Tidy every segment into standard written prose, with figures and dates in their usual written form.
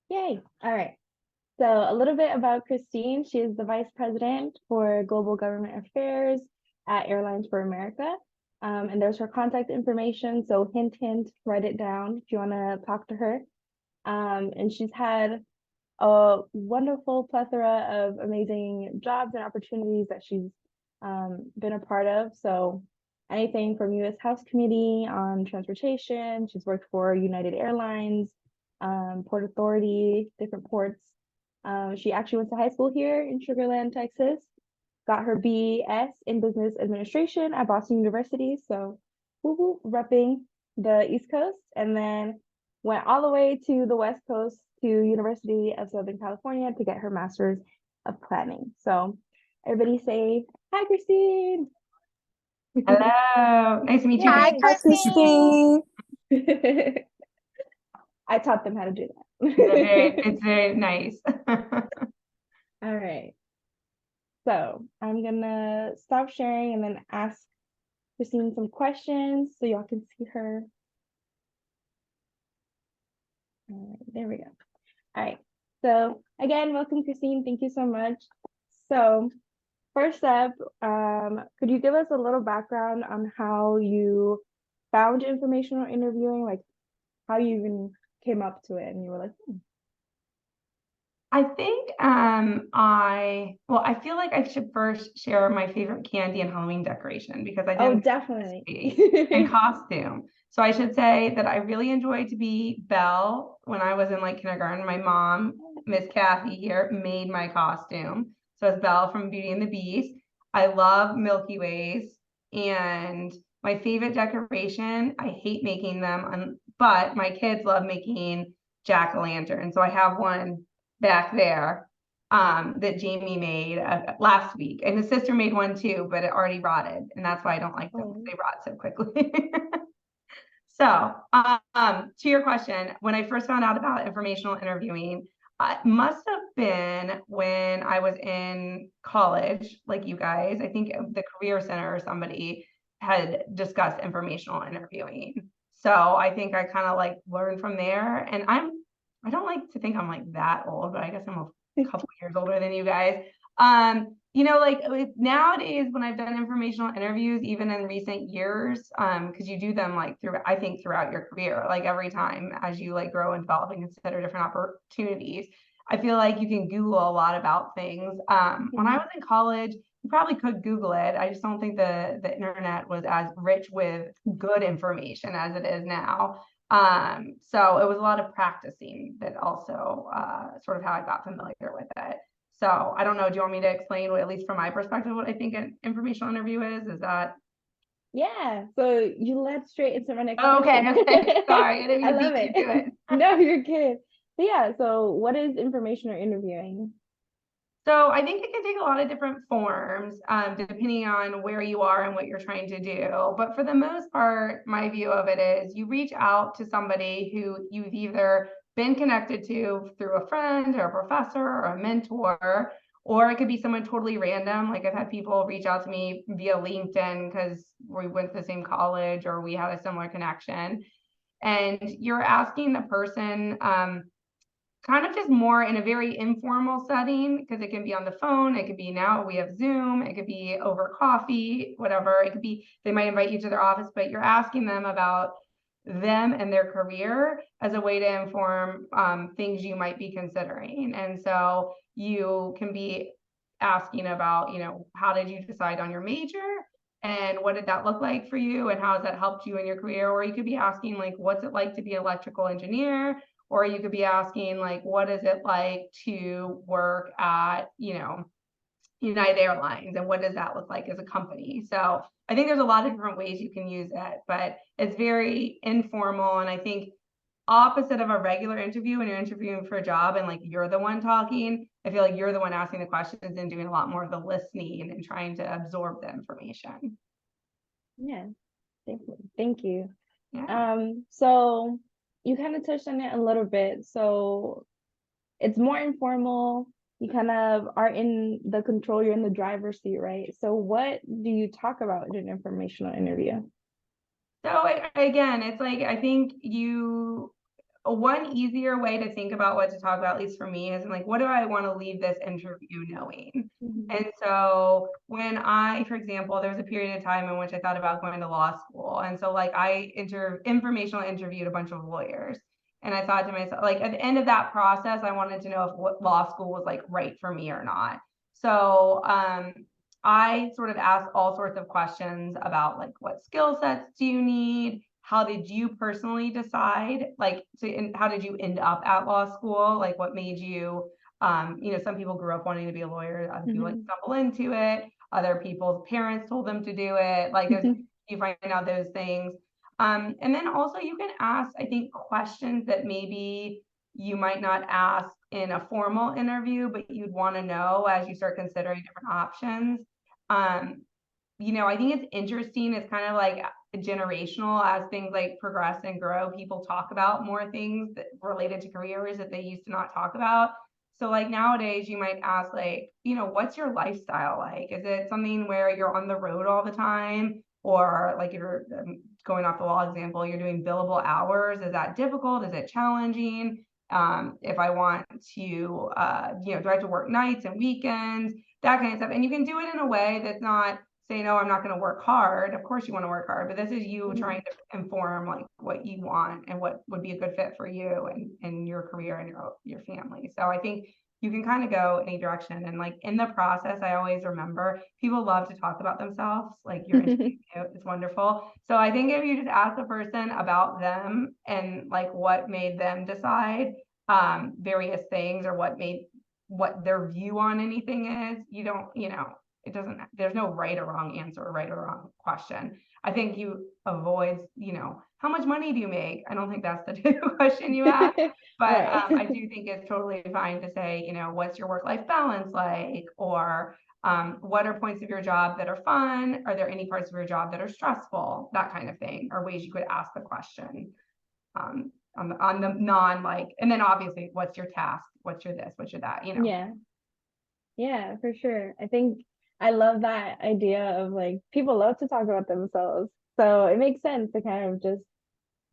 Yay. All right. So a little bit about Kristine. She is the Vice President for Global Government Affairs at Airlines for America. And there's her contact information. So hint, hint, write it down if you want to talk to her. And she's had a wonderful plethora of amazing jobs and opportunities that she's been a part of. So anything from U.S. House Committee on Transportation. She's worked for United Airlines, Port Authority, different ports. She actually went to high school here in Sugar Land, Texas. Got her BS in Business Administration at Boston University. So, woo repping the East Coast, and then went all the way to the West Coast to University of Southern California to get her master's of planning. So, everybody say hi, Kristine. Hello, nice to meet you. Hi, Yay. Kristine. I taught them how to do that. It's very nice. All right. So I'm gonna stop sharing and then ask Kristine some questions so y'all can see her. All right, there we go. All right. So again, welcome, Kristine. Thank you so much. So first up, could you give us a little background on how you found informational interviewing, like how you even came up to it and you were like, I think I feel like I should first share my favorite candy and Halloween decoration because I didn't definitely. and costume. So I should say that I really enjoyed to be Belle when I was in like kindergarten. My mom, Miss Kathy here, made my costume. So it's Belle from Beauty and the Beast. I love Milky Ways, and my favorite decoration, I hate making them, but my kids love making jack-o'-lantern. So I have one back there that Jamie made last week, and his sister made one too, but it already rotted, and that's why I don't like them. They rot so quickly. So to your question, when I first found out about informational interviewing, it must have been when I was in college, like you guys. I think the Career Center or somebody had discussed informational interviewing. So I think I kind of like learned from there. And I don't like to think I'm like that old, but I guess I'm a couple years older than you guys. Like nowadays when I've done informational interviews, even in recent years, because you do them like throughout your career, like every time as you like grow and develop and consider different opportunities, I feel like you can Google a lot about things. When I was in college, you probably could Google it. I just don't think the internet was as rich with good information as it is now. So it was a lot of practicing that also sort of how I got familiar with it. So I don't know, do you want me to explain at least from my perspective, what I think an informational interview is? Is that? Yeah, so you led straight into my next Okay, question. sorry, I didn't I mean to love beat you to it. it. No, you're good. So yeah, so what is informational interviewing? So I think it can take a lot of different forms, depending on where you are and what you're trying to do. But for the most part, my view of it is you reach out to somebody who you've either been connected to through a friend or a professor or a mentor, or it could be someone totally random. Like I've had people reach out to me via LinkedIn because we went to the same college or we had a similar connection. And you're asking the person, kind of just more in a very informal setting, because it can be on the phone, it could be now we have Zoom, it could be over coffee, whatever. It could be they might invite you to their office, but you're asking them about them and their career as a way to inform things you might be considering. And so you can be asking about, how did you decide on your major? And what did that look like for you? And how has that helped you in your career? Or you could be asking, like, what's it like to be an electrical engineer? Or you could be asking, like, what is it like to work at, United Airlines, and what does that look like as a company? So I think there's a lot of different ways you can use it, but it's very informal. And I think opposite of a regular interview, when you're interviewing for a job and like you're the one talking, I feel like you're the one asking the questions and doing a lot more of the listening and trying to absorb the information. Yeah, thank you. Yeah. So you kind of touched on it a little bit. So it's more informal. You kind of are in the control, you're in the driver's seat, right? So what do you talk about in an informational interview? So again, it's like, I think you one easier way to think about what to talk about, at least for me, is like, what do I want to leave this interview knowing? Mhm. And so when I, for example, there was a period of time in which I thought about going to law school. And so like I informational interviewed a bunch of lawyers. And I thought to myself, like at the end of that process, I wanted to know if what law school was like right for me or not. So I sort of asked all sorts of questions about like, what skill sets do you need? How did you personally decide, like, how did you end up at law school? Like, what made you, some people grew up wanting to be a lawyer, other people like Mhm. stumble into it, other people's parents told them to do it. Like, you find out those things. And then also you can ask, I think, questions that maybe you might not ask in a formal interview, but you'd want to know as you start considering different options. Um, I think it's interesting. It's kind of like generational as things like progress and grow. People talk about more things that related to careers that they used to not talk about. So like nowadays you might ask like, what's your lifestyle like? Is it something where you're on the road all the time? Or like if you're going off the law example, you're doing billable hours. Is that difficult? Is it challenging? If I want to, do I have to work nights and weekends, that kind of stuff. And you can do it in a way that's not say, no, I'm not going to work hard. Of course you want to work hard, but this is you trying to inform like what you want and what would be a good fit for you and your career and your family. So I think you can kind of go any direction. And like in the process, I always remember people love to talk about themselves. Like you're interviewing, it's wonderful. So I think if you just ask the person about them and like what made them decide various things or what their view on anything is, you don't, it doesn't, there's no right or wrong answer or right or wrong question. I think you avoid, how much money do you make? I don't think that's the question you ask, but Right. I do think it's totally fine to say, what's your work-life balance like? Or what are points of your job that are fun? Are there any parts of your job that are stressful? That kind of thing, or ways you could ask the question. On the non like, and then obviously, what's your task? What's your this? What's your that? Yeah. Yeah, for sure. I think I love that idea of like people love to talk about themselves. So it makes sense to kind of just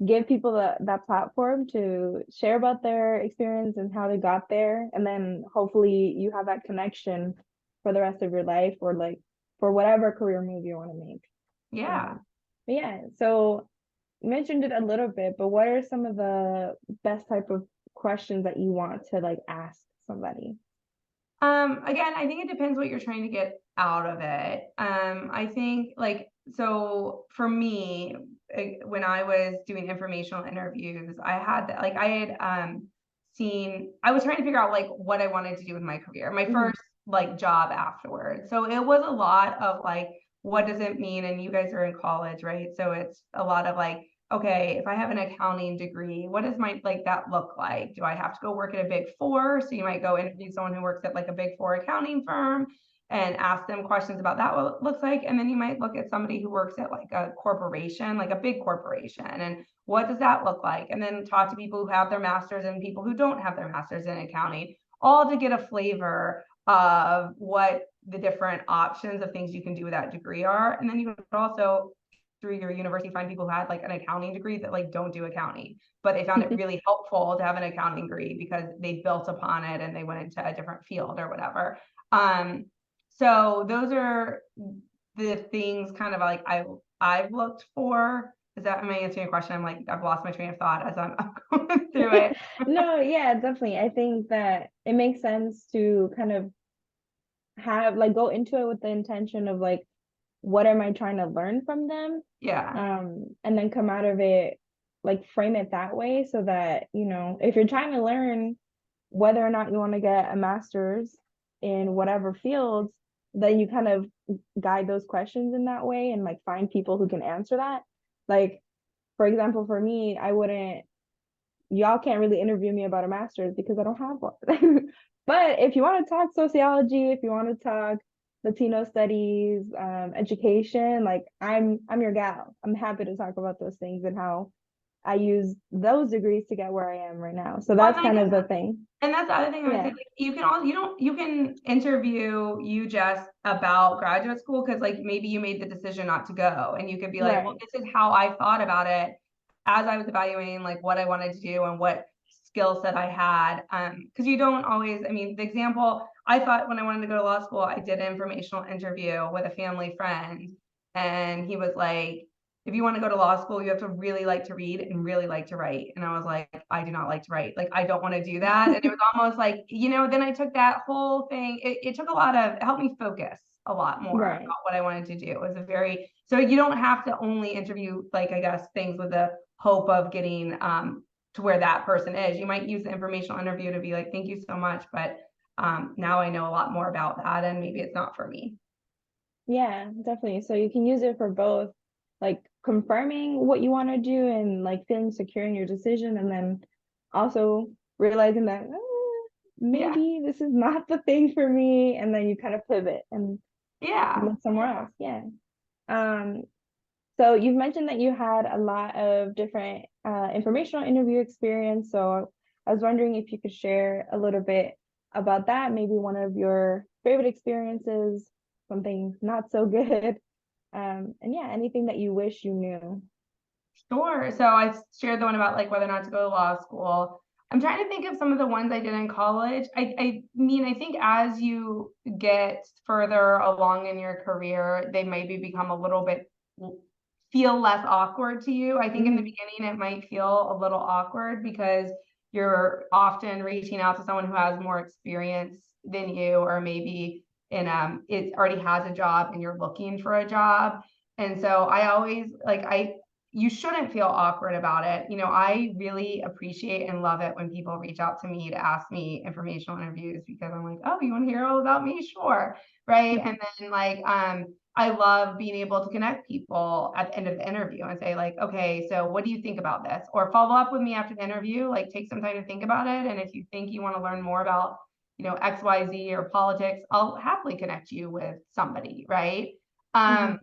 give people that platform to share about their experience and how they got there. And then hopefully you have that connection for the rest of your life or like for whatever career move you want to make. Yeah. But yeah, so you mentioned it a little bit, but what are some of the best type of questions that you want to like ask somebody? Again, I think it depends what you're trying to get out of it. I think like, so for me, when I was doing informational interviews, I had like, I had, I was trying to figure out like what I wanted to do with my career, my Mhm. first like job afterwards. So it was a lot of like, what does it mean? And you guys are in college, right? So it's a lot of like, okay, if I have an accounting degree, what does my like that look like? Do I have to go work at a big four? So you might go interview someone who works at like a big four accounting firm and ask them questions about that, what it looks like. And then you might look at somebody who works at like a corporation, like a big corporation, and what does that look like? And then talk to people who have their masters and people who don't have their masters in accounting, all to get a flavor of what the different options of things you can do with that degree are. And then you could also through your university find people who had like an accounting degree that like don't do accounting, but they found it really helpful to have an accounting degree because they built upon it and they went into a different field or whatever. So those are the things kind of like I've looked for. Is that, am I answering your question? I'm like, I've lost my train of thought as I'm going through it. No, yeah, definitely. I think that it makes sense to kind of have like go into it with the intention of like, what am I trying to learn from them? Yeah. And then come out of it, like frame it that way so that, if you're trying to learn whether or not you want to get a master's in whatever fields, then you kind of guide those questions in that way and like find people who can answer that. Like, for example, for me, y'all can't really interview me about a master's because I don't have one. But if you want to talk sociology, if you want to talk Latino studies, education, like I'm your gal. I'm happy to talk about those things and how I use those degrees to get where I am right now. So Well, that's kind of the thing. and that's the other thing I would say, Yeah. like you can all you can interview you just about graduate school because like maybe you made the decision not to go and you could be like, well, Right. this is how I thought about it. as I was evaluating like what I wanted to do and what skill set I had, because you don't always, I mean, the example I thought when I wanted to go to law school, I did an informational interview with a family friend, and he was like, if you want to go to law school, you have to really like to read and really like to write. And I was like, I do not like to write. Like, I don't want to do that. And it was almost like, then I took that whole thing. It took it helped me focus a lot more Right. about what I wanted to do. It was so you don't have to only interview, like, I guess, things with the hope of getting to where that person is. You might use the informational interview to be like, thank you so much, but now I know a lot more about that, and maybe it's not for me. Yeah, definitely. So you can use it for both, like confirming what you want to do and like feeling secure in your decision, and then also realizing that Yeah. maybe this is not the thing for me, and then you kind of pivot and Yeah. look somewhere else. Yeah. Um, so you've mentioned that you had a lot of different informational interview experience. So I was wondering if you could share a little bit about that, maybe one of your favorite experiences, something not so good. And yeah, anything that you wish you knew. Sure. So I shared the one about like whether or not to go to law school. I'm trying to think of some of the ones I did in college. I mean, I think as you get further along in your career, they maybe become a little bit feel less awkward to you. I think in the Hmm. beginning it might feel a little awkward because you're often reaching out to someone who has more experience than you, or maybe it already has a job and you're looking for a job. And so I always like you shouldn't feel awkward about it. I really appreciate and love it when people reach out to me to ask me informational interviews, because I'm like, oh, you want to hear all about me? Sure. Right. And then like, I love being able to connect people at the end of the interview and say like, okay, so what do you think about this? Or follow up with me after the interview, like take some time to think about it. And if you think you want to learn more about, XYZ or politics, I'll happily connect you with somebody. Right. Hmm. Um,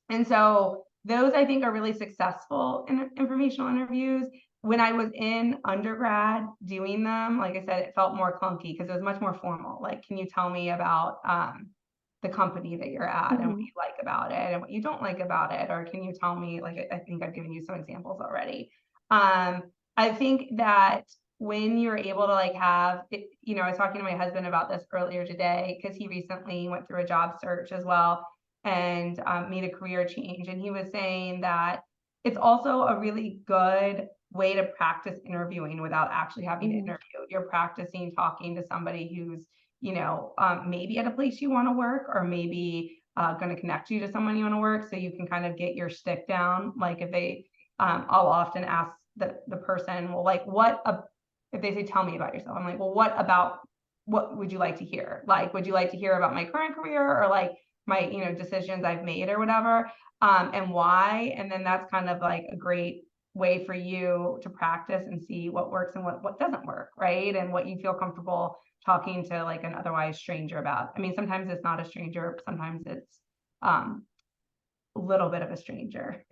and so those I think are really successful in informational interviews. When I was in undergrad doing them, like I said, it felt more clunky because it was much more formal. Like, can you tell me about the company that you're at and what Hmm. you like about it and what you don't like about it? Or can you tell me, like, I think I've given you some examples already. I think that when you're able to like have it, I was talking to my husband about this earlier today because he recently went through a job search as well, and made a career change. And he was saying that it's also a really good way to practice interviewing without actually having to Hmm. interview. You're practicing talking to somebody who's, maybe at a place you want to work, or maybe going to connect you to someone you want to work. So you can kind of get your stick down. Like if I'll often ask the person, well, like if they say, tell me about yourself, I'm like, well, what would you like to hear? Like, would you like to hear about my current career, or like my decisions I've made or whatever, and why? And then that's kind of like a great way for you to practice and see what works and what doesn't work, right? And what you feel comfortable talking to like an otherwise stranger about. I mean, sometimes it's not a stranger, sometimes it's a little bit of a stranger.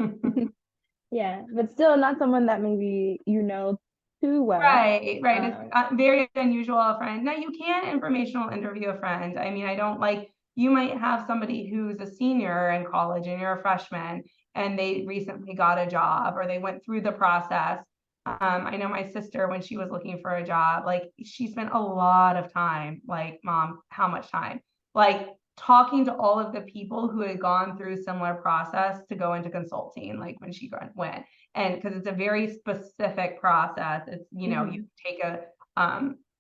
Yeah, but still not someone that maybe you know too well. Right. It's Um, very unusual a friend. Now you can informational interview a friend. I mean, I don't like, you might have somebody who's a senior in college and you're a freshman and they recently got a job or they went through the process. I know my sister, when she was looking for a job, like she spent a lot of time, like, mom, how much time? Like talking to all of the people who had gone through similar process to go into consulting, like when she went, and because it's a very specific process. It's, you mhm. take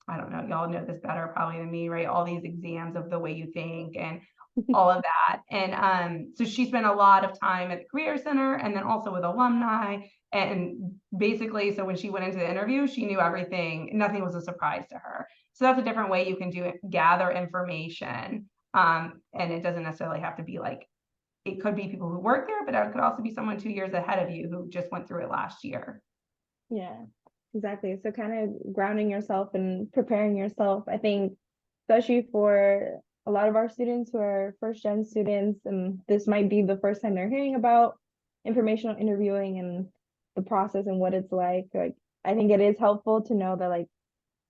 I don't know, y'all know this better probably than me, right? All these exams of the way you think and all of that. And so she spent a lot of time at the career center and then also with alumni. And basically, so when she went into the interview, she knew everything. Nothing was a surprise to her. So that's a different way you can do it, gather information. And it doesn't necessarily have to be like, it could be people who work there, but it could also be someone 2 years ahead of you who just went through it last year. Yeah, exactly. So kind of grounding yourself and preparing yourself, I think, especially for a lot of our students who are first gen students, and this might be the first time they're hearing about informational interviewing and the process and what it's like. Like, I think it is helpful to know that like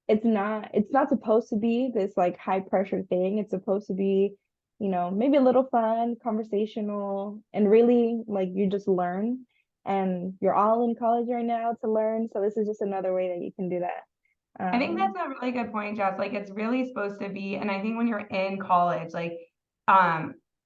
it's not supposed to be this like high pressure thing. It's supposed to be, maybe a little fun, conversational, and really like you just learn. and you're all in college right now to learn. So this is just another way that you can do that. I think that's Um, a really good point, Jess. Like it's really supposed to be, and I think when you're in college,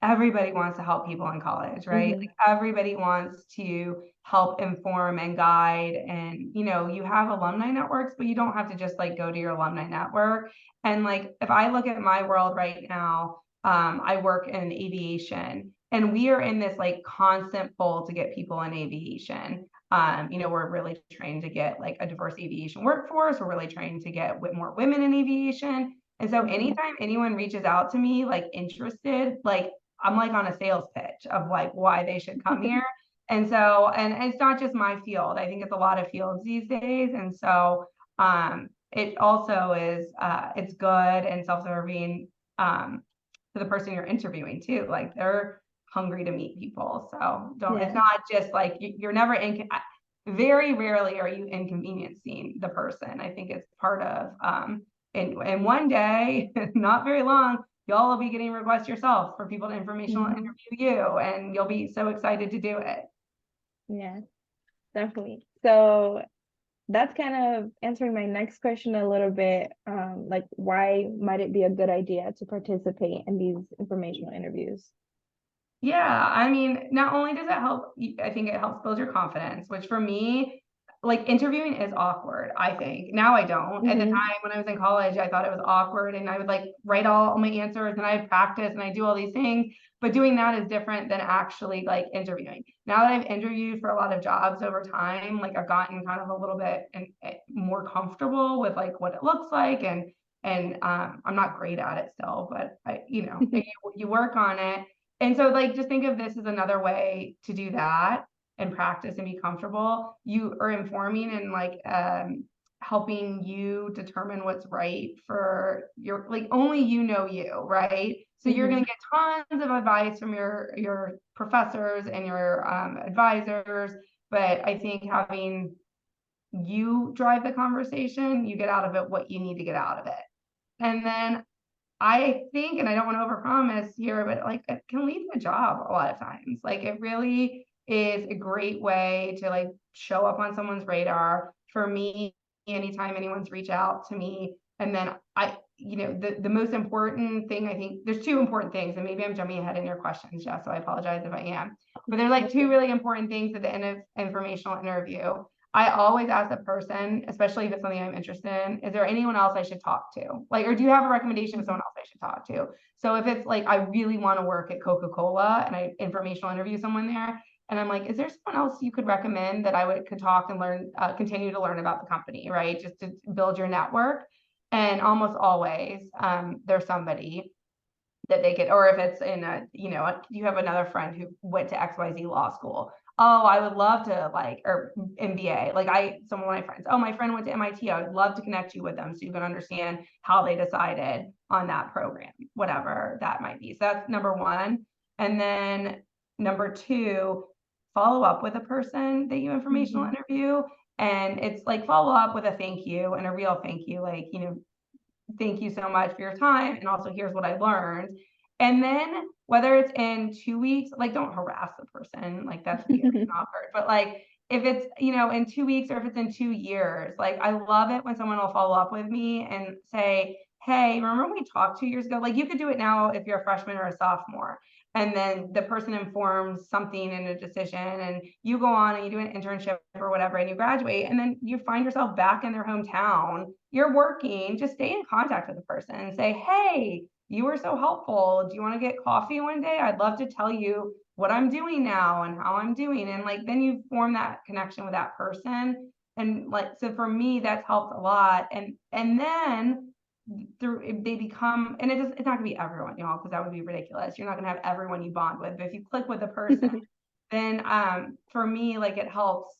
everybody wants to help people in college, right? mhm, Like everybody wants to help inform and guide. And you have alumni networks, but you don't have to just like go to your alumni network. And like if I look at my world right now, I work in aviation and we are in this like constant pull to get people in aviation. We're really trying to get like a diverse aviation workforce. We're really trying to get more women in aviation. And so mhm. anytime anyone reaches out to me, like interested, like I'm like on a sales pitch of like why they should come here. And it's not just my field. I think it's a lot of fields these days. And so it also is it's good and self-serving to the person you're interviewing too. Like they're hungry to meet people. So don't, it's Yeah. not just like you're never in, very rarely are you inconveniencing the person. I think it's part of, and one day, not very long, y'all will be getting requests yourself for people to informational Mhm. interview you, and you'll be so excited to do it. Yeah, definitely. So that's kind of answering my next question a little bit. Like, why might it be a good idea to participate in these informational interviews? Yeah, I mean, not only does it help, I think it helps build your confidence, which for me, like interviewing is awkward, I think. Now I don't. At the Hmm. time when I was in college, I thought it was awkward and I would like write all my answers and I'd practice and I do all these things. But doing that is different than actually like interviewing. Now that I've interviewed for a lot of jobs over time, like I've gotten kind of a little bit more comfortable with like what it looks like and I'm not great at it still, but you work on it. And so like just think of this as another way to do that and practice and be comfortable. You are informing and like helping you determine what's right for your, like only you, right? So you're going Hmm. to get tons of advice from your professors and your advisors, but I think having you drive the conversation, you get out of it what you need to get out of it. And then I think, and I don't want to overpromise here, but like it can lead to a job a lot of times. Like it really is a great way to like show up on someone's radar. For me, anytime anyone's reach out to me, and then the most important thing, I think there's two important things, and maybe I'm jumping ahead in your questions, Jess, so I apologize if I am. But there's like two really important things at the end of informational interview. I always ask the person, especially if it's something I'm interested in, is there anyone else I should talk to? Like, or do you have a recommendation of someone else I should talk to? So if it's like I really want to work at Coca-Cola and I informational interview someone there, and I'm like, is there someone else you could recommend that could talk and learn, continue to learn about the company, right? Just to build your network. And almost always, there's somebody that they could, or if it's in you have another friend who went to XYZ law school. Oh, I would love to like, or MBA. Like some of my friends, oh, my friend went to MIT. I would love to connect you with them so you can understand how they decided on that program, whatever that might be. So that's number one. And then number two, follow up with a person that you informational Hmm. interview. And it's like follow up with a thank you and a real thank you, like, thank you so much for your time. And also, here's what I learned. And then, whether it's in 2 weeks, like, don't harass the person. Like, that's weird and awkward. But, like, if it's, in 2 weeks or if it's in 2 years, like, I love it when someone will follow up with me and say, hey, remember when we talked 2 years ago? Like, you could do it now if you're a freshman or a sophomore. And then the person informs something in a decision, and you go on and you do an internship or whatever, and you graduate, and then you find yourself back in their hometown. You're working, just stay in contact with the person and say, hey, you were so helpful. Do you want to get coffee one day? I'd love to tell you what I'm doing now and how I'm doing. And like, then you form that connection with that person. And like, so for me, that's helped a lot. And then they become, and it's not gonna be everyone, because that would be ridiculous. You're not gonna have everyone you bond with, but if you click with a person, then for me, like it helps.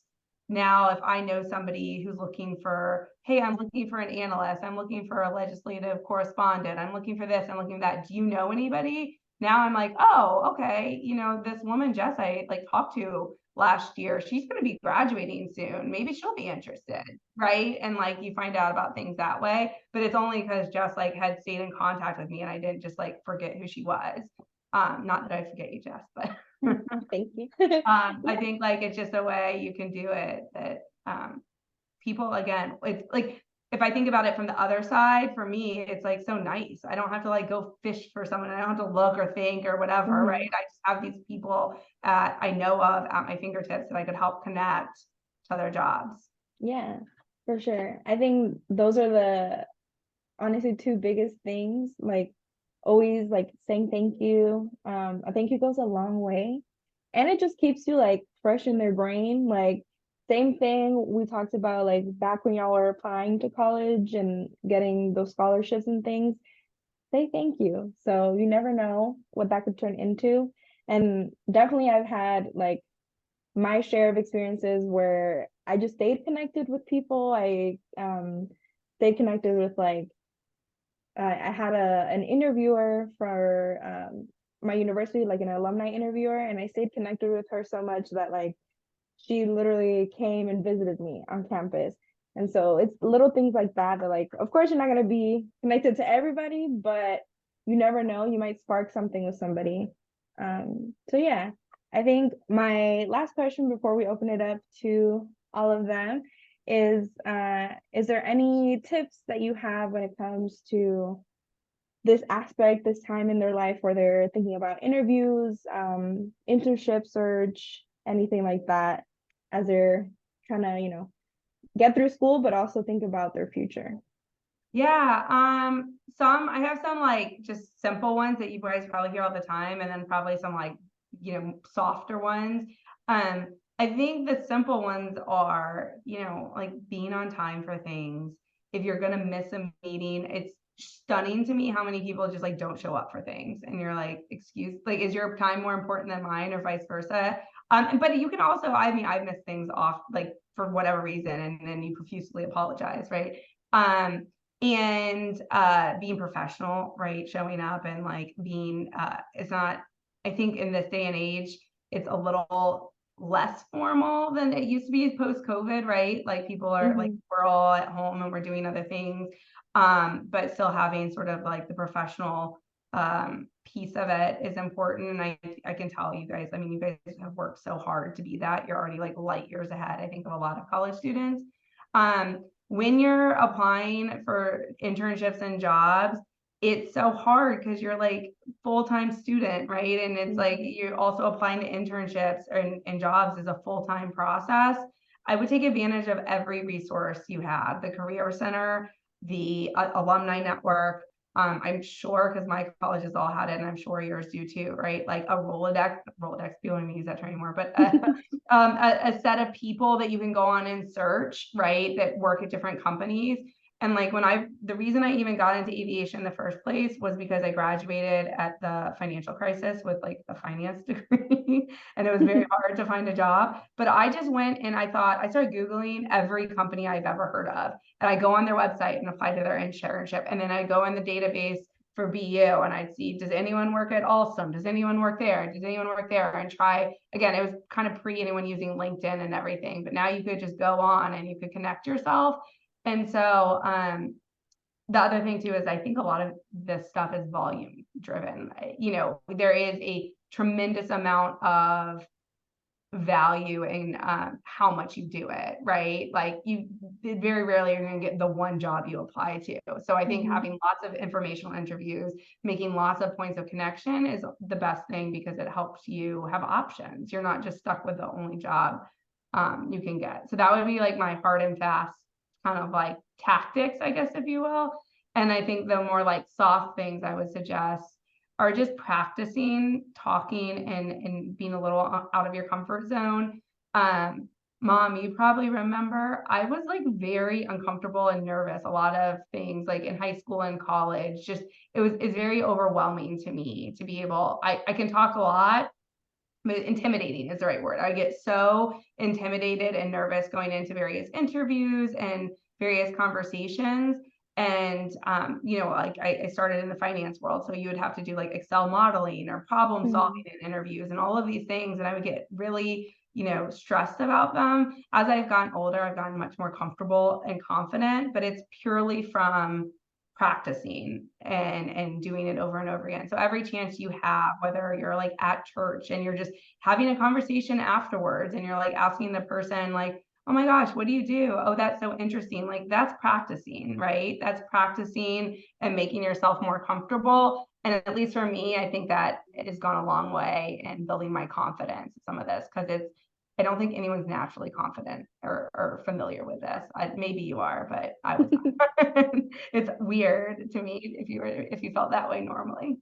Now if I know somebody who's looking for, hey, I'm looking for an analyst, I'm looking for a legislative correspondent, I'm looking for this, I'm looking for that, do you know anybody? Now I'm like, oh, okay, this woman Jess I like talked to last year, she's going to be graduating soon, maybe she'll be interested, right? And like you find out about things that way. But it's only because Jess like had stayed in contact with me and I didn't just like forget who she was. Not that I forget you, Jess, but Thank you. I think like it's just a way you can do it that people, again, it's like, if I think about it from the other side, for me, it's like so nice. I don't have to like go fish for someone. I don't have to look or think or whatever, right? I just have these people I know of at my fingertips that I could help connect to other jobs. Yeah, for sure. I think those are the honestly two biggest things. Like always like saying thank you. A thank you goes a long way. And it just keeps you like fresh in their brain. Like same thing we talked about like back when y'all were applying to college and getting those scholarships and things. Say thank you. So you never know what that could turn into. And definitely I've had like my share of experiences where I just stayed connected with people. I stayed connected with like I had an interviewer for my university, like an alumni interviewer, and I stayed connected with her so much that like she literally came and visited me on campus. And so it's little things like that that like, of course, you're not gonna be connected to everybody, but you never know, you might spark something with somebody. So yeah, I think my last question before we open it up to all of them is there any tips that you have when it comes to this aspect, this time in their life where they're thinking about interviews, internship search, anything like that, as they're trying to, get through school, but also think about their future? Yeah, I have some like just simple ones that you guys probably hear all the time, and then probably some like, softer ones. Um, I think the simple ones are, like being on time for things. If you're gonna miss a meeting, it's stunning to me how many people just like don't show up for things, and you're like, like, is your time more important than mine, or vice versa? But you can also, I mean, I've missed things off like for whatever reason, and then you profusely apologize, right? Um, and being professional, right? Showing up and like being it's not, I think in this day and age, it's a little less formal than it used to be post COVID, right? Like people are like, we're all at home and we're doing other things, but still having sort of like the professional piece of it is important. And I can tell you guys, I mean, you guys have worked so hard to be that. You're already like light years ahead, I think, of a lot of college students. When you're applying for internships and jobs, it's so hard because you're like full-time student, right? And it's like you're also applying to internships and jobs is a full-time process. I would take advantage of every resource you have, the Career Center, the alumni network. I'm sure, because my colleges all had it, and I'm sure yours do too, right? Like a Rolodex, people don't even use that term anymore, but a set of people that you can go on and search, right, that work at different companies. And like the reason I even got into aviation in the first place was because I graduated at the financial crisis with like a finance degree, and it was very hard to find a job. But I just went and I started Googling every company I've ever heard of, and I go on their website and apply to their internship, and then I go in the database for BU and I'd see, does anyone work at Alstom? Does anyone work there? Does anyone work there? And try, again, it was kind of pre anyone using LinkedIn and everything, but now you could just go on and you could connect yourself. And so the other thing too is I think a lot of this stuff is volume driven. There is a tremendous amount of value in how much you do it, right? Like you very rarely are going to get the one job you apply to. So I think having lots of informational interviews, making lots of points of connection is the best thing, because it helps you have options. You're not just stuck with the only job you can get. So that would be like my hard and fast kind of like tactics, I guess, if you will. And I think the more like soft things I would suggest are just practicing talking and being a little out of your comfort zone. Mom, you probably remember I was like very uncomfortable and nervous. A lot of things like in high school and college, just it's very overwhelming to me to be able, I can talk a lot, but intimidating is the right word. I get so intimidated and nervous going into various interviews and various conversations. And like I started in the finance world, so you would have to do like Excel modeling or problem solving in interviews and all of these things, and I would get really stressed about them. As I've gotten older, I've gotten much more comfortable and confident, but it's purely from practicing and doing it over and over again. So every chance you have, whether you're like at church and you're just having a conversation afterwards and you're like asking the person like, oh my gosh, what do you do? Oh, that's so interesting. Like that's practicing, right? That's practicing and making yourself more comfortable. And at least for me, I think that it has gone a long way in building my confidence in some of this, because I don't think anyone's naturally confident or familiar with this. Maybe you are, but I was not. It's weird to me if you felt that way normally.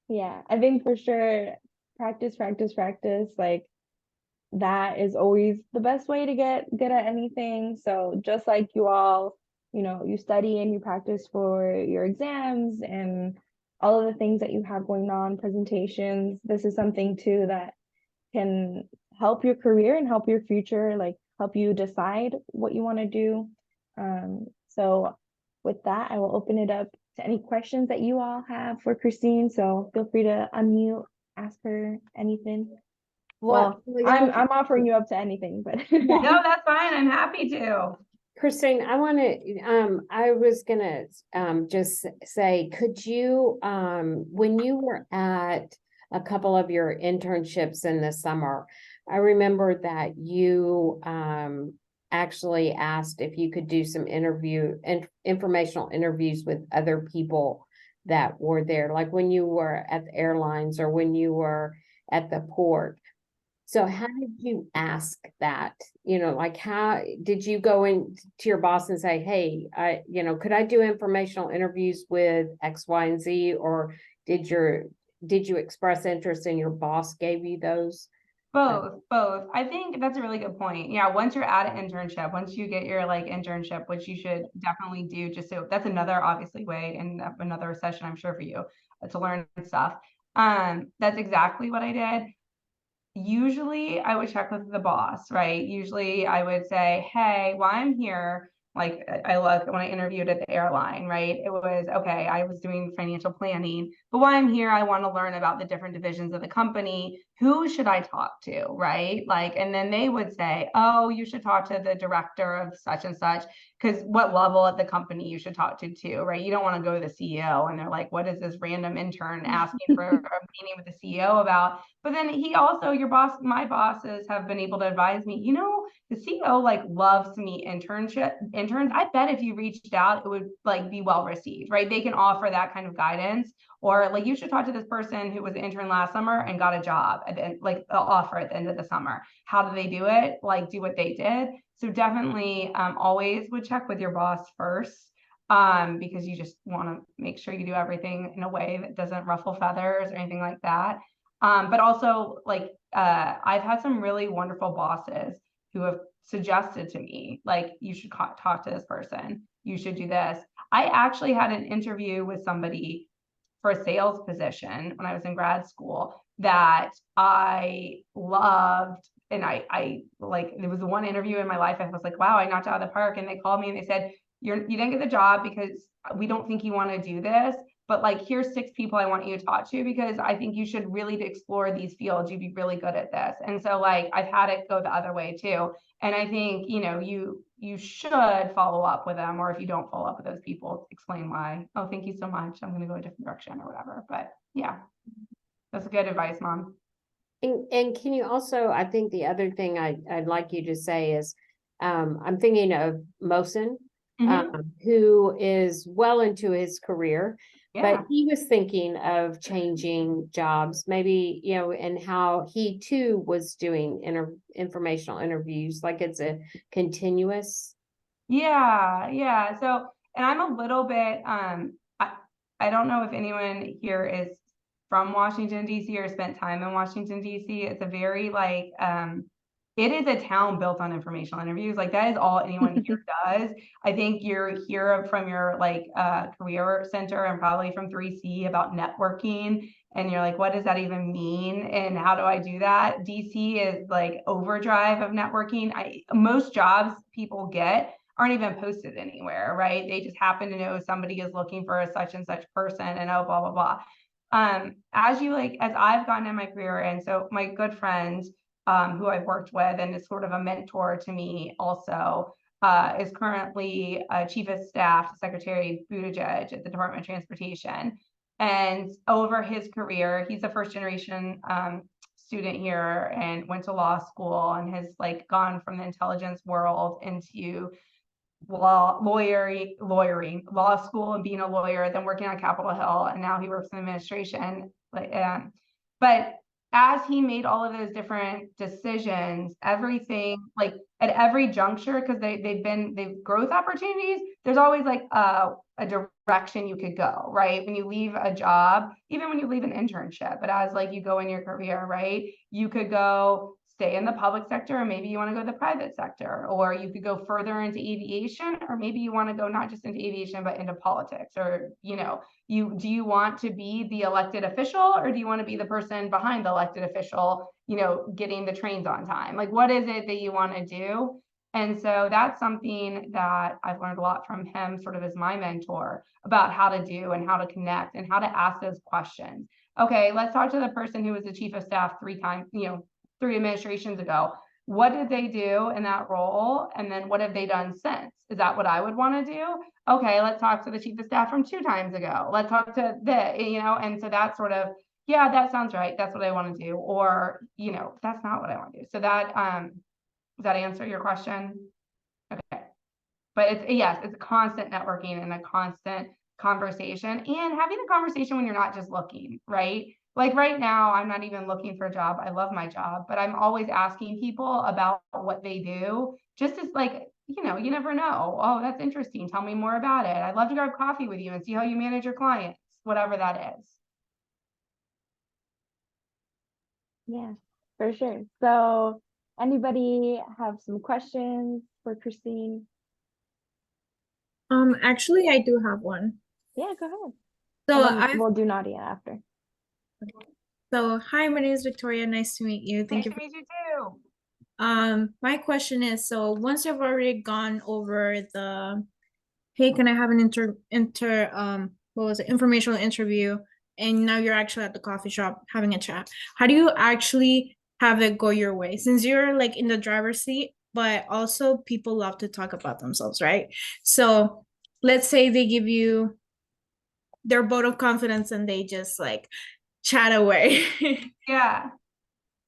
Yeah, I think for sure practice, practice, practice. Like that is always the best way to get good at anything. So just like you all, you study and you practice for your exams and all of the things that you have going on, presentations, this is something too that can help your career and help your future, like help you decide what you want to do. So with that, I will open it up to any questions that you all have for Kristine. So feel free to unmute, ask her anything. Well, I'm offering you up to anything, but No, that's fine. I'm happy to. Kristine, I want to, I was gonna just say, could you, when you were at a couple of your internships in the summer, I remember that you actually asked if you could do some informational interviews with other people that were there, like when you were at the airlines or when you were at the port. So how did you ask that? Like how did you go in to your boss and say, hey, could I do informational interviews with X, Y, and Z? Or did you express interest and your boss gave you those? Both. I think that's a really good point. Yeah, once you're at an internship, once you get your like internship, which you should definitely do, just so that's another obviously way and another session I'm sure for you to learn stuff. That's exactly what I did. Usually I would check with the boss, right? Usually I would say, hey, while I'm here, like I look when I interviewed at the airline, right? It was okay, I was doing financial planning, but while I'm here, I want to learn about the different divisions of the company. Who should I talk to, right? Like, and then they would say, oh, you should talk to the director of such and such, because what level at the company you should talk to too, right? You don't want to go to the CEO and they're like, what is this random intern asking for a meeting with the CEO about? But then my bosses have been able to advise me, the CEO like loves to meet interns. I bet if you reached out, it would like be well received, right? They can offer that kind of guidance, or like you should talk to this person who was an intern last summer and got a job at the end, like an offer at the end of the summer. How do they do it? Like do what they did. So definitely always would check with your boss first, because you just want to make sure you do everything in a way that doesn't ruffle feathers or anything like that. But also like I've had some really wonderful bosses who have suggested to me, like, you should talk to this person. You should do this. I actually had an interview with somebody for a sales position when I was in grad school that I loved. And I like, there was one interview in my life. I was like, wow, I knocked out of the park. And they called me and they said, you didn't get the job because we don't think you want to do this. But like, here's 6 people I want you to talk to, because I think you should really explore these fields. You'd be really good at this. And so like, I've had it go the other way too. And I think, you should follow up with them, or if you don't follow up with those people, explain why. Oh, thank you so much. I'm going to go a different direction or whatever. But yeah, that's good advice, Mom. And can you also, I think the other thing I'd like you to say is, I'm thinking of Mosin, who is well into his career, but he was thinking of changing jobs, maybe, and how he too was doing informational interviews, like it's a continuous. Yeah. So, and I'm a little bit, I don't know if anyone here is from Washington, D.C. or spent time in Washington, D.C. It's a very like, it is a town built on informational interviews. Like that is all anyone here does. I think you're here from your like career center and probably from 3C about networking. And you're like, what does that even mean? And how do I do that? DC is like overdrive of networking. Most jobs people get aren't even posted anywhere, right? They just happen to know somebody is looking for a such and such person and oh, blah, blah, blah. As I've gotten in my career, and so my good friend, who I've worked with and is sort of a mentor to me also, is currently chief of staff to Secretary Buttigieg at the Department of Transportation. And over his career, he's a first generation student here and went to law school and has like gone from the intelligence world into law school and being a lawyer, then working on Capitol Hill, and now he works in administration. But as he made all of those different decisions, everything like at every juncture, because they've growth opportunities, there's always like a direction you could go, right? When you leave a job, even when you leave an internship, but as like you go in your career, right? You could go stay in the public sector, or maybe you want to go to the private sector, or you could go further into aviation, or maybe you want to go not just into aviation, but into politics, or, you know, do you want to be the elected official, or do you want to be the person behind the elected official, you know, getting the trains on time? Like, what is it that you want to do? And so that's something that I've learned a lot from him, sort of as my mentor, about how to do and how to connect and how to ask those questions. Okay, let's talk to the person who was the chief of staff 3 administrations ago. What did they do in that role? And then what have they done since? Is that what I would want to do? Okay, let's talk to the chief of staff from 2 times ago. Let's talk to the, you know, and so that's sort of, yeah, that sounds right. That's what I want to do. Or, you know, that's not what I want to do. So that, does that answer your question? Okay. But it's, yes, it's a constant networking and a constant conversation, and having a conversation when you're not just looking, right? Like right now, I'm not even looking for a job. I love my job, but I'm always asking people about what they do, just as like, you know, you never know. Oh, that's interesting. Tell me more about it. I'd love to grab coffee with you and see how you manage your clients, whatever that is. Yeah, for sure. So anybody have some questions for Kristine? Actually, I do have one. Yeah, go ahead. So And then we'll do Nadia after. Hi, my name is Victoria. Nice to meet you. Thank Nice you. to meet you too. My question is, so once you've already gone over the, hey, can I have an informational interview, and now you're actually at the coffee shop having a chat. How do you actually have it go your way? Since you're like in the driver's seat, but also people love to talk about themselves, right? So let's say they give you their vote of confidence and they just like chat away. Yeah.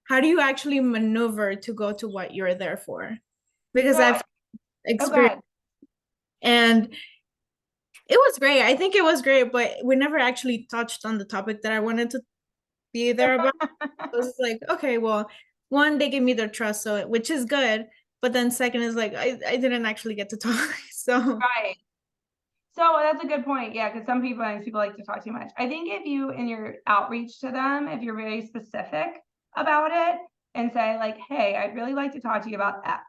How do you actually maneuver to go to what you're there for? Because So, I've experienced, and it was great. I think it was great, but we never actually touched on the topic that I wanted to be there about. I was like, okay, well, one, they gave me their trust, so which is good. But then second is like, I didn't actually get to talk. So right. So that's a good point. Yeah, because some people like to talk too much. I think if you, in your outreach to them, if you're very specific about it and say like, hey, I'd really like to talk to you about X,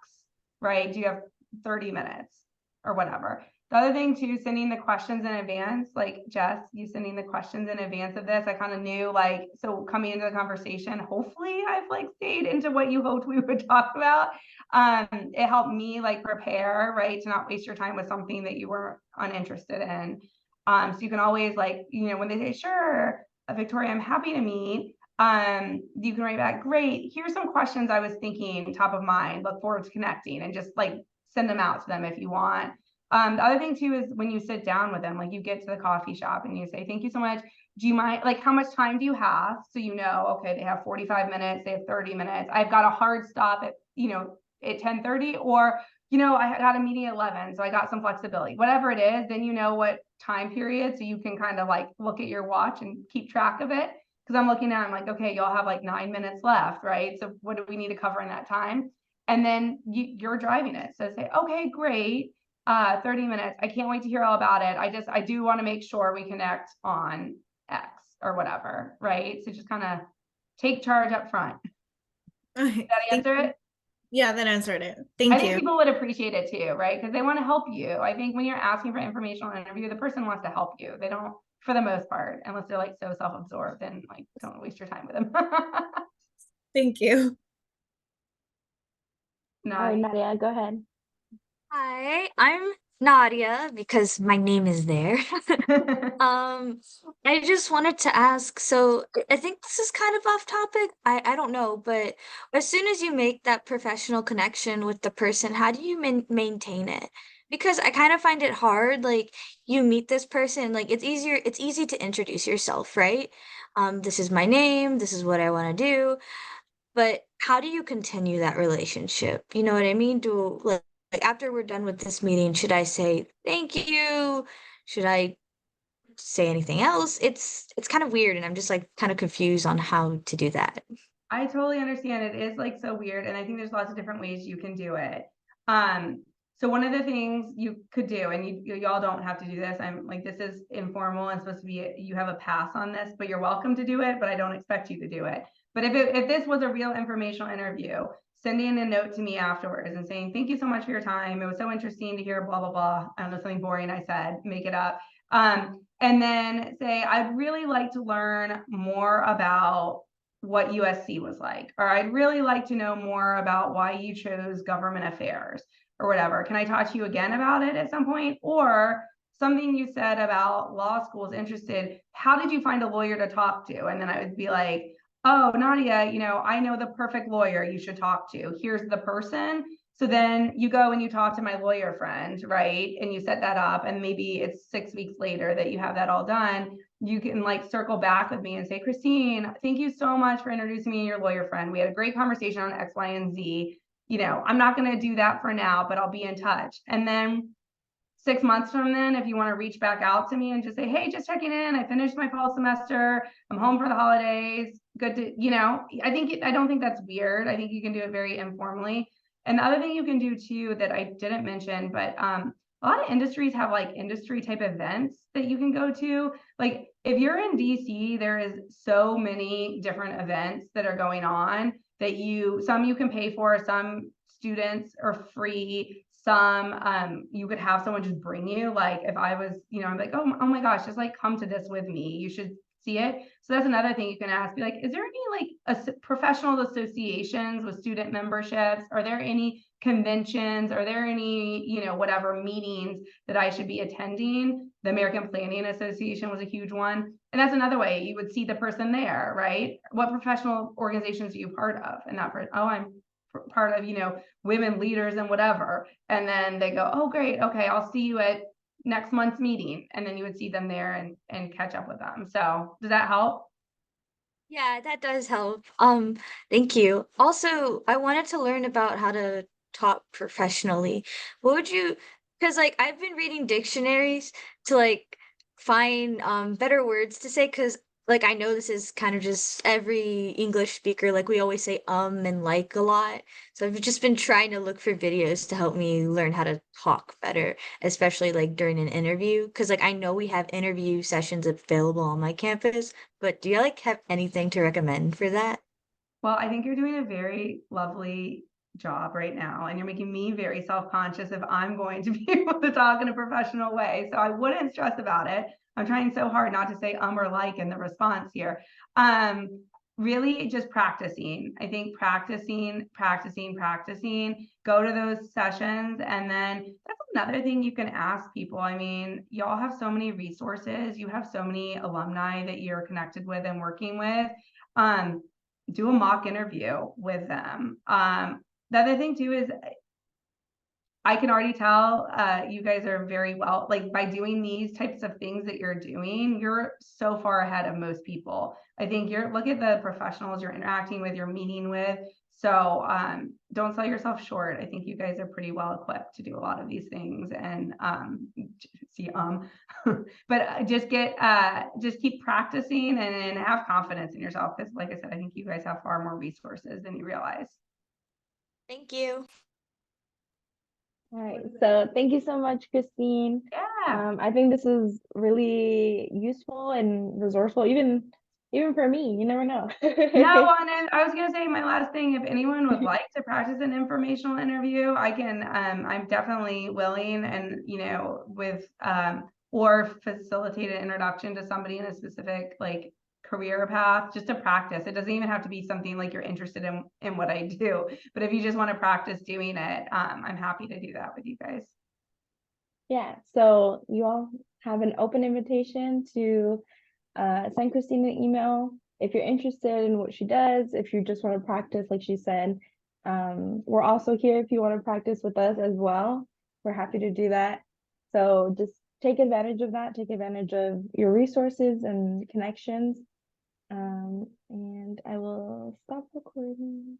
right? Do you have 30 minutes or whatever? The other thing too, sending the questions in advance, like Jess, you sending the questions in advance of this, I kind of knew like, so coming into the conversation, hopefully I've like stayed into what you hoped we would talk about. It helped me like prepare, right, to not waste your time with something that you were uninterested in. So you can always like, you know, when they say, sure, Victoria, I'm happy to meet, you can write back, great, here's some questions I was thinking top of mind, look forward to connecting, and just like send them out to them if you want. The other thing too is when you sit down with them, like you get to the coffee shop and you say, thank you so much. Do you mind, like, how much time do you have? So, you know, okay, they have 45 minutes, they have 30 minutes. I've got a hard stop at, you know, at 10:30, or, you know, I got a meeting at 11, so I got some flexibility, whatever it is, then you know what time period, so you can kind of like look at your watch and keep track of it. Because I'm looking at, I'm like, okay, y'all have like 9 minutes left, right? So what do we need to cover in that time? And then you're driving it. So say, okay, great. 30 minutes. I can't wait to hear all about it. I do want to make sure we connect on X or whatever, right? So just kind of take charge up front. Does that answer it? Yeah, that answered it. I think people would appreciate it too, right? Because they want to help you. I think when you're asking for informational interview, the person wants to help you. They don't, for the most part, unless they're like so self-absorbed, and like don't waste your time with them. Thank you. All right, Nadia, go ahead. Hi, I'm Nadia, because my name is there. I just wanted to ask, so I think this is kind of off topic. I don't know, but as soon as you make that professional connection with the person, how do you maintain it? Because I kind of find it hard. Like you meet this person, like it's easy to introduce yourself, right? This is my name, this is what I want to do. But how do you continue that relationship? You know what I mean? Do like after we're done with this meeting, should I say thank you? Should I say anything else? It's kind of weird and I'm just like kind of confused on how to do that. I totally understand. It is like so weird. And I think there's lots of different ways you can do it. So one of the things you could do, and y'all don't have to do this. I'm like, this is informal and supposed to be, you have a pass on this, but you're welcome to do it, but I don't expect you to do it. But if this was a real informational interview, sending a note to me afterwards and saying, thank you so much for your time. It was so interesting to hear blah, blah, blah. I don't know, something boring I said, make it up. And then say, I'd really like to learn more about what USC was like, or I'd really like to know more about why you chose government affairs or whatever. Can I talk to you again about it at some point? Or something you said about law schools interested, how did you find a lawyer to talk to? And then I would be like, oh, Nadia, you know, I know the perfect lawyer you should talk to. Here's the person. So then you go and you talk to my lawyer friend, right? And you set that up, and maybe it's 6 weeks later that you have that all done. You can like circle back with me and say, Kristine, thank you so much for introducing me to your lawyer friend. We had a great conversation on X, Y, and Z. You know, I'm not going to do that for now, but I'll be in touch. And then 6 months from then, if you want to reach back out to me and just say, hey, just checking in, I finished my fall semester, I'm home for the holidays, good to, you know, I don't think that's weird. I think you can do it very informally. And the other thing you can do too that I didn't mention, but a lot of industries have like industry type events that you can go to. Like if you're in DC, there is so many different events that are going on that some you can pay for, some students are free, some you could have someone just bring you. Like if I was, you know, I'm like, oh my gosh, just like come to this with me. You should see it. So that's another thing you can ask. Be like, is there any like professional associations with student memberships? Are there any conventions? Are there any, you know, whatever meetings that I should be attending? The American Planning Association was a huge one. And that's another way you would see the person there, right? What professional organizations are you part of? And that person, oh, I'm part of, you know, women leaders and whatever. And then they go, oh, great. Okay, I'll see you at next month's meeting. And then you would see them there and catch up with them. So does that help? Yeah, that does help. Thank you. Also, I wanted to learn about how to talk professionally. What would you, because like I've been reading dictionaries to like find better words to say because like I know this is kind of just every English speaker, like we always say and like a lot. So I've just been trying to look for videos to help me learn how to talk better, especially like during an interview. Because like I know we have interview sessions available on my campus, but do you like have anything to recommend for that? Well, I think you're doing a very lovely job right now, and you're making me very self-conscious if I'm going to be able to talk in a professional way. So I wouldn't stress about it. I'm trying so hard not to say or like in the response here. Really just practicing. I think practicing, go to those sessions. And then that's another thing you can ask people. I mean, y'all have so many resources. You have so many alumni that you're connected with and working with. Do a mock interview with them. The other thing too is I can already tell you guys are very well, like by doing these types of things that you're doing, you're so far ahead of most people. I think look at the professionals you're interacting with, you're meeting with. So don't sell yourself short. I think you guys are pretty well equipped to do a lot of these things and but just keep practicing and have confidence in yourself. Because like I said, I think you guys have far more resources than you realize. Thank you. All right, so thank you so much, Kristine. Yeah. I think this is really useful and resourceful, even for me. You never know. No, and I was gonna say my last thing, if anyone would like to practice an informational interview, I can, I'm definitely willing and, you know, with, or facilitate an introduction to somebody in a specific like career path just to practice. It doesn't even have to be something like you're interested in what I do, but if you just want to practice doing it, I'm happy to do that with you guys. Yeah, so you all have an open invitation to send Kristine an email if you're interested in what she does, if you just want to practice, like she said. We're also here if you want to practice with us as well. We're happy to do that. So just take advantage of that, take advantage of your resources and connections. And I will stop recording.